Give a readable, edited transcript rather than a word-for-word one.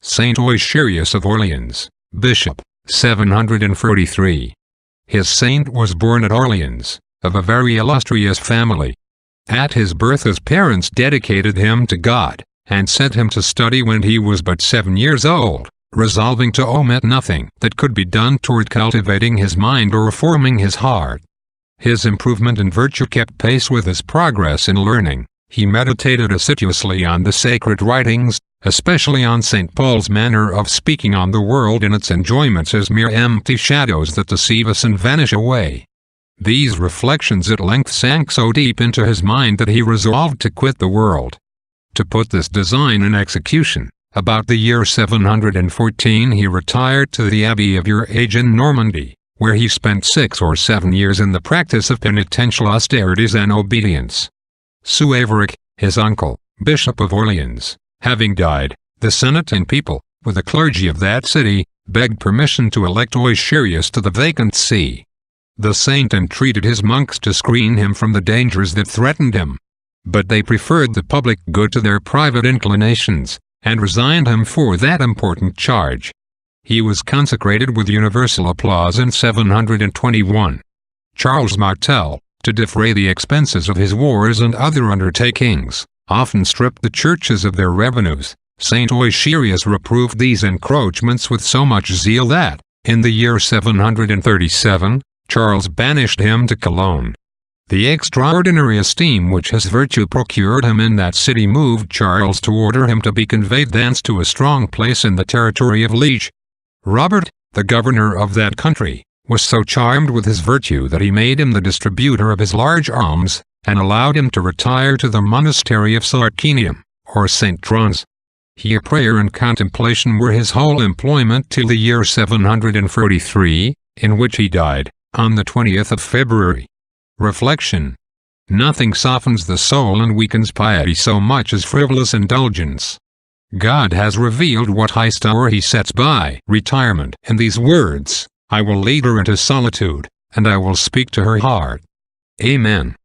Saint Eucherius of Orleans, Bishop, 743. His saint was born at Orleans, of a very illustrious family. At his birth his parents dedicated him to God, and sent him to study when he was but 7 years old, resolving to omit nothing that could be done toward cultivating his mind or reforming his heart. His improvement in virtue kept pace with his progress in learning. He meditated assiduously on the sacred writings, especially on St. Paul's manner of speaking on the world and its enjoyments as mere empty shadows that deceive us and vanish away. These reflections at length sank so deep into his mind that he resolved to quit the world. To put this design in execution, about the year 714 he retired to the Abbey of Eucherius in Normandy, where he spent 6 or 7 years in the practice of penitential austerities and obedience. Suaveric, his uncle, Bishop of Orleans, having died, the Senate and people, with the clergy of that city, begged permission to elect Eucherius to the vacant see. The saint entreated his monks to screen him from the dangers that threatened him. But they preferred the public good to their private inclinations, and resigned him for that important charge. He was consecrated with universal applause in 721. Charles Martel, to defray the expenses of his wars and other undertakings, often stripped the churches of their revenues. Saint Eucherius reproved these encroachments with so much zeal that, in the year 737, Charles banished him to Cologne. The extraordinary esteem which his virtue procured him in that city moved Charles to order him to be conveyed thence to a strong place in the territory of Liege. Robert, the governor of that country, was so charmed with his virtue that he made him the distributor of his large alms, and allowed him to retire to the monastery of Sarcinium, or St. Tron's. Here prayer and contemplation were his whole employment till the year 743, in which he died, on the 20th of February. Reflection. Nothing softens the soul and weakens piety so much as frivolous indulgence. God has revealed what high store he sets by retirement in these words, "I will lead her into solitude, and I will speak to her heart." Amen.